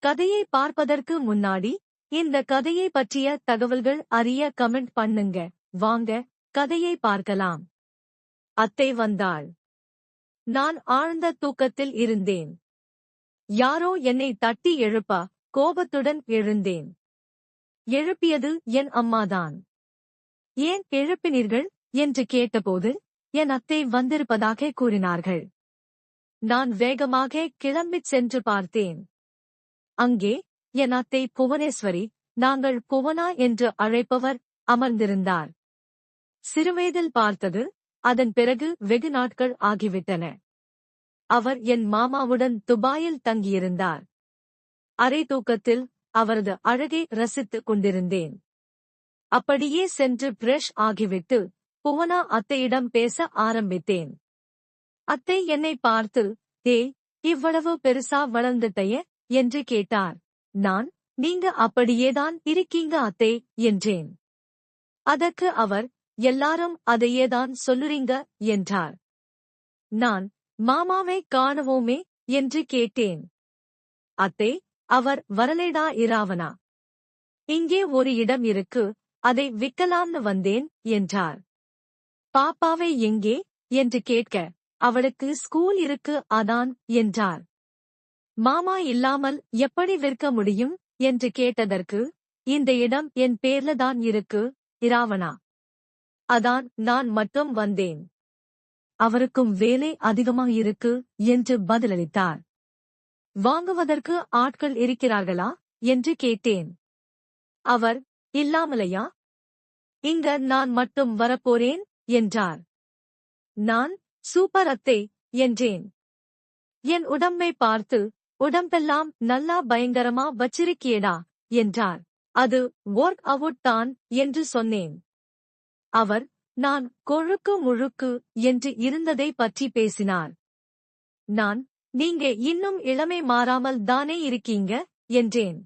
கதையை பார்ப்பதற்கு முன்னாடி இந்த கதையை பற்றிய தகவல்கள் அறிய கமெண்ட் பண்ணுங்க. வாங்க கதையை பார்க்கலாம். அத்தை வந்தாள். நான் ஆழ்ந்த தூக்கத்தில் இருந்தேன். யாரோ என்னை தட்டி எழுப்ப கோபத்துடன் எழுந்தேன். எழுப்பியது என் அம்மாதான். ஏன் எழுப்பினீர்கள் என்று கேட்டபோது என் அத்தை வந்திருப்பதாக கூறினார்கள். நான் வேகமாக கிளம்பிச் சென்று பார்த்தேன். அங்கே என் அத்தை புவனேஸ்வரி, நாங்கள் புவனா என்று அழைப்பவர், அமர்ந்திருந்தார். சிறுவயதில் பார்த்தது, அதன் பிறகு வெகு நாட்கள் ஆகிவிட்டன. அவர் என் மாமாவுடன் துபாயில் தங்கியிருந்தார். அரை தூக்கத்தில் அவரது அழகை ரசித்துக் கொண்டிருந்தேன். அப்படியே சென்று பிரஷ் ஆகிவிட்டு புவனா அத்தையிடம் பேச ஆரம்பித்தேன். அத்தை என்னை பார்த்து, இவ்வளவு பெருசா வளர்ந்துட்டய என்று கேட்டார். நான், நீங்க அப்படியேதான் இருக்கீங்க அத்தை என்றேன். அதற்கு அவர், எல்லாரும் அதையேதான் சொல்லுறீங்க என்றார். நான், மாமாவை காணவோமே என்று கேட்டேன். அத்தை, அவர் வரலேடா இராவனா. இங்கே ஒரு இடம் இருக்கு, அதை விக்கலாம்னு வந்தேன் என்றார். பாப்பாவை எங்கே என்று கேட்க, அவளுக்கு ஸ்கூல் இருக்கு அதான் என்றார். மாமா இல்லாமல் எப்படி விற்க முடியும் என்று கேட்டதற்கு, இந்த இடம் என் பேர்ல தான் இருக்கு இராவனா. அதான் நான் மட்டும் வந்தேன். அவருக்கும் வேலை அதிகமா இருக்கு என்று பதிலளித்தார். வாங்குவதற்கு ஆட்கள் இருக்கிறார்களா என்று கேட்டேன். அவர், இல்லாமலையா? இங்க நான் மட்டும் வரப்போறேன் என்றார். நான், சூப்பர் அத்தை என்றேன். என் உடம்பை பார்த்து, உடம்பெல்லாம் நல்லா பயங்கரமா வச்சிருக்கியடா என்றார். அது ஒர்க் அவுட் தான் என்று சொன்னேன். அவர், நான் கொழுக்கு முழுக்கு என்று இருந்ததை பற்றி பேசினார். நான், நீங்க இன்னும் இளமை மாறாமல் தானே இருக்கீங்க என்றேன்.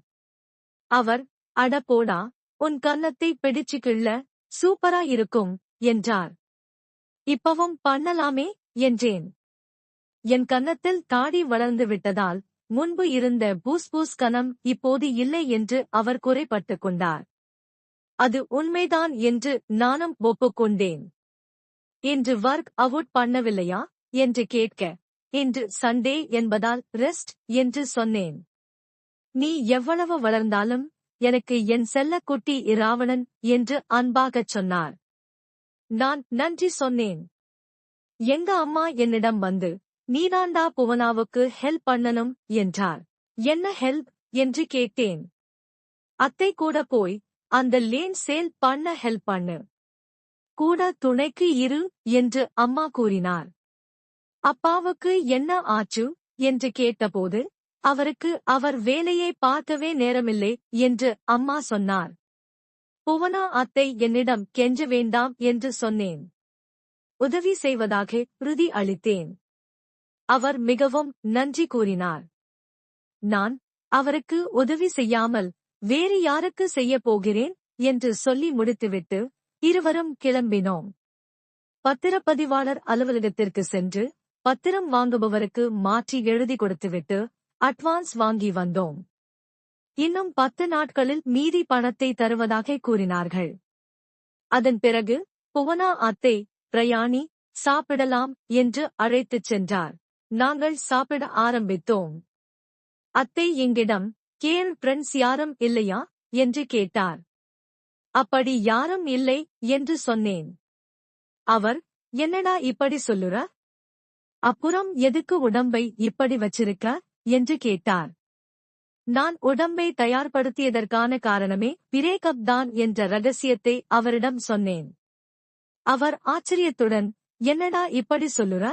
அவர், அட போடா, உன் கன்னத்தை பிடிச்சுக்கிள்ள, சூப்பரா இருக்கும் என்றார். இப்பவும் பண்ணலாமே என்றேன். என் கன்னத்தில் தாடி வளர்ந்து விட்டதால் முன்பு இருந்த பூஸ் கனம் இப்போது இல்லை என்று அவர் குறைபட்டுக் கொண்டார். அது உண்மைதான் என்று நானும் ஒப்புக்கொண்டேன். இன்று ஒர்க் அவுட் பண்ணவில்லையா என்று கேட்க, இன்று சண்டே என்பதால் ரெஸ்ட் என்று சொன்னேன். நீ எவ்வளவு வளர்ந்தாலும் எனக்கு என் செல்லக்குட்டி இராவணன் என்று அன்பாகச் சொன்னார். நான் நன்றி சொன்னேன். எங்க அம்மா என்னிடம் வந்து, நீதாண்டா புவனாவுக்கு ஹெல்ப் பண்ணணும் என்றார். என்ன ஹெல்ப் என்று கேட்டேன். அத்தை கூட போய் அந்த லேண்ட் சேல் பண்ண ஹெல்ப் பண்ணு. கூட துணைக்கு இரு என்று அம்மா கூறினார். அப்பாவுக்கு என்ன ஆச்சு என்று கேட்டபோது, அவருக்கு அவர் வேலையை பார்க்கவே நேரமில்லை என்று அம்மா சொன்னார். புவனா அத்தை என்னிடம் கெஞ்ச வேண்டாம் என்று சொன்னேன். உதவி செய்வதாக உறுதி அளித்தேன். அவர் மிகவும் நன்றி கூறினார். நான், அவருக்கு உதவி செய்யாமல் வேறு யாருக்கு செய்யப் போகிறேன் என்று சொல்லி முடித்துவிட்டு இருவரும் கிளம்பினோம். பத்திரப்பதிவாளர் அலுவலகத்திற்கு சென்று பத்திரம் வாங்குபவருக்கு மாற்றி எழுதி கொடுத்துவிட்டு அட்வான்ஸ் வாங்கி வந்தோம். இன்னும் 10 நாட்களில் மீதி பணத்தை தருவதாக கூறினார்கள். அதன் பிறகு புவனா அத்தை, பிரயாணி, சாப்பிடலாம் என்று அழைத்துச் சென்றார். நாங்கள் சாப்பிட ஆரம்பித்தோம். அத்தை எங்கிடம், கேள் ஃப்ரெண்ட்ஸ் யாரும் இல்லையா என்று கேட்டார். அப்படி யாரும் இல்லை என்று சொன்னேன். அவர், என்னடா இப்படி சொல்லுற? அப்புறம் எதுக்கு உடம்பை இப்படி வச்சிருக்க என்று கேட்டார். நான் உடம்பை தயார்படுத்தியதற்கான காரணமே பிரேக்கப் தான் என்ற ரகசியத்தை அவரிடம் சொன்னேன். அவர் ஆச்சரியத்துடன், என்னடா இப்படி சொல்லுற?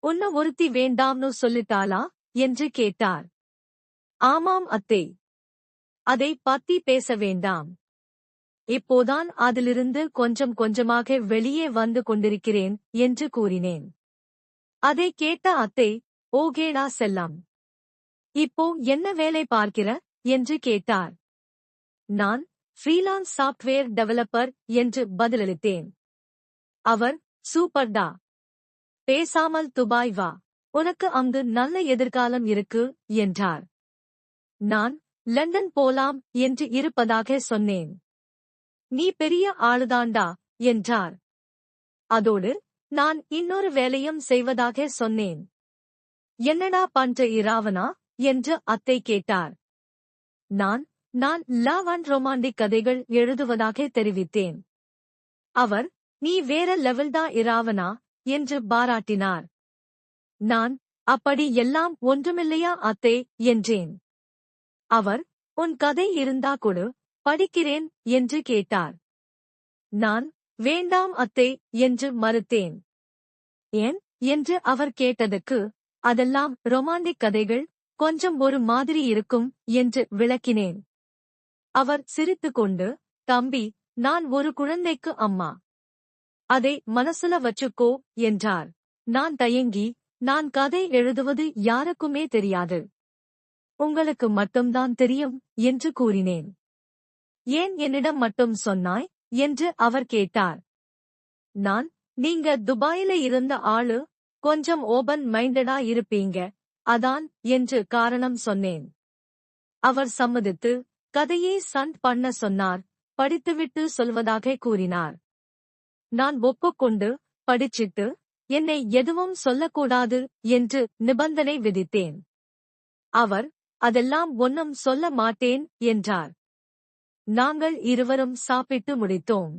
உன்ன ஒருத்தி வேண்டாம்னு சொல்லிட்டாளா என்று கேட்டார். ஆமாம் அத்தை. அதை பத்தி பேச வேண்டாம். இப்போதான் அதிலிருந்து கொஞ்சம் கொஞ்சமாக வெளியே வந்து கொண்டிருக்கிறேன் என்று கூறினேன். அதை கேட்ட அத்தை, ஓகேடா செல்லம். இப்போ என்ன வேலை பார்க்கிற என்று கேட்டார். நான், ஃப்ரீலான்ஸ் சாஃப்ட்வேர் டெவலப்பர் என்று பதிலளித்தேன். அவர், சூப்பர்டா. பேசாமல் துபாய் வா, உனக்கு அங்கு நல்ல எதிர்காலம் இருக்கு என்றார். நான் லண்டன் போலாம் என்று இருப்பதாக சொன்னேன். நீ பெரிய ஆளுதாண்டா என்றார். அதோடு நான் இன்னொரு வேலையும் செய்வதாக சொன்னேன். என்னடா பண்ற இராவணா என்று அத்தை கேட்டார். நான் லவ் அண்ட் ரொமாண்டிக் கதைகள் எழுதுவதாக தெரிவித்தேன். அவர், நீ வேற லெவல்தா இராவணா என்று பாராட்டினார். நான், அப்படி எல்லாம் ஒன்றுமில்லையா அத்தே என்றேன். அவர், உன் கதை இருந்தா கொடு, படிக்கிறேன் என்று கேட்டார். நான், வேண்டாம் அத்தே என்று மறுத்தேன். ஏன் என்று அவர் கேட்டதுக்கு, அதெல்லாம் ரொமாண்டிக் கதைகள், கொஞ்சம் ஒரு மாதிரி இருக்கும் என்று விளக்கினேன். அவர் சிரித்துக்கொண்டு, தம்பி, நான் ஒரு குழந்தைக்கு அம்மா. அதை மனசுல வச்சுக்கோ என்றார். நான் தயங்கி, நான் கதை எழுதுவது யாருக்குமே தெரியாது. உங்களுக்கு மட்டும்தான் தெரியும் என்று கூறினேன். ஏன் என்னிடம் மட்டும் சொன்னாய் என்று அவர் கேட்டார். நான், நீங்க துபாயில இருந்த ஆளு, கொஞ்சம் ஓபன் மைண்டடா இருப்பீங்க, அதான் என்று காரணம் சொன்னேன். அவர் சம்மதித்து, கதையை சண்ட் பண்ண சொன்னார், படித்துவிட்டு சொல்வதாக கூறினார். நான் ஒப்புக்கொண்டு, படிச்சிட்டு, என்னை எதுவும் சொல்லக்கூடாது என்று நிபந்தனை விதித்தேன். அவர், அதெல்லாம் ஒன்னும் சொல்ல மாட்டேன் என்றார். நாங்கள் இருவரும் சாப்பிட்டு முடித்தோம்.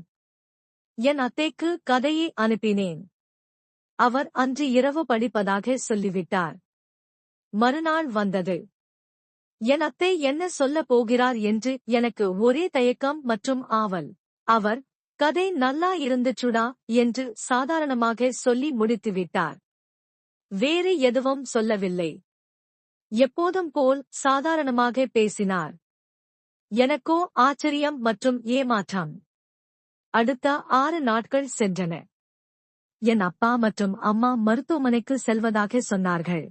என் அத்தைக்கு கதையை அனுப்பினேன். அவர் அன்று இரவு படிப்பதாக சொல்லிவிட்டார். மறுநாள் வந்தது. என் அத்தை என்ன சொல்லப் போகிறார் என்று எனக்கு ஒரே தயக்கம் மற்றும் ஆவல். அவர், கதை நல்லா இருந்துச்சுடா என்று சாதாரணமாக சொல்லி முடித்துவிட்டார். வேறு எதுவும் சொல்லவில்லை. எப்போதும் போல் சாதாரணமாக பேசினார். எனக்கோ ஆச்சரியம் மற்றும் ஏமாற்றம். அடுத்த 6 நாட்கள் சென்றன. என் அப்பா மற்றும் அம்மா மருத்துவமனைக்கு செல்வதாக சொன்னார்கள்.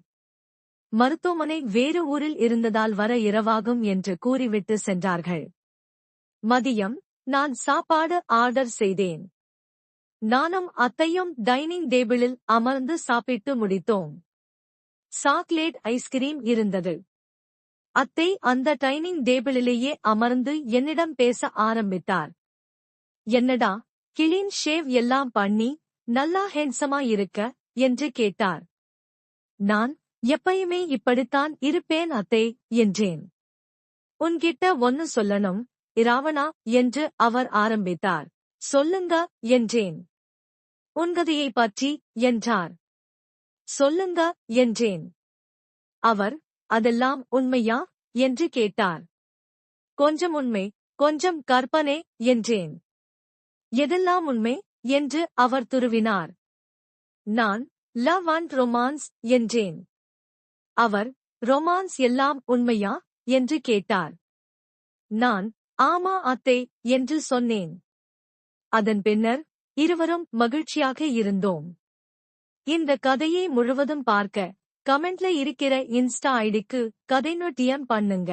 மருத்துவமனை வேறு ஊரில் இருந்ததால் வர இரவாகும் என்று கூறிவிட்டு சென்றார்கள். மதியம் நான் சாப்பாடு ஆர்டர் செய்தேன். நானும் அத்தையும் டைனிங் டேபிளில் அமர்ந்து சாப்பிட்டு முடித்தோம். சாக்லேட் ஐஸ்கிரீம் இருந்தது. அத்தை அந்த டைனிங் டேபிளிலேயே அமர்ந்து என்னிடம் பேச ஆரம்பித்தார். என்னடா, கிளீன் ஷேவ் எல்லாம் பண்ணி, நல்லா ஹேண்ட்ஸமா இருக்க என்று கேட்டார். நான், எப்பயுமே இப்படித்தான் இருப்பேன் அத்தை என்றேன். உன்கிட்ட ஒன்னு சொல்லணும் இராவணா என்று அவர் ஆரம்பித்தார். சொல்லுங்க என்றேன். உன் கதையை பற்றி என்றார். சொல்லுங்க என்றேன். அவர், அதெல்லாம் உண்மையா என்று கேட்டார். கொஞ்சம் உண்மை, கொஞ்சம் கற்பனை என்றேன். எதெல்லாம் உண்மை என்று அவர் துருவினார். நான், லவ் அண்ட் ரொமான்ஸ் என்றேன். அவர், ரொமான்ஸ் எல்லாம் உண்மையா என்று கேட்டார். நான், ஆமா அத்தை என்று சொன்னேன். அதன் பின்னர் இருவரும் மகிழ்ச்சியாக இருந்தோம். இந்த கதையை முழுவதும் பார்க்க கமெண்ட்ல இருக்கிற இன்ஸ்டா ஐடிக்கு கதைன்னு டிஎம் பண்ணுங்க.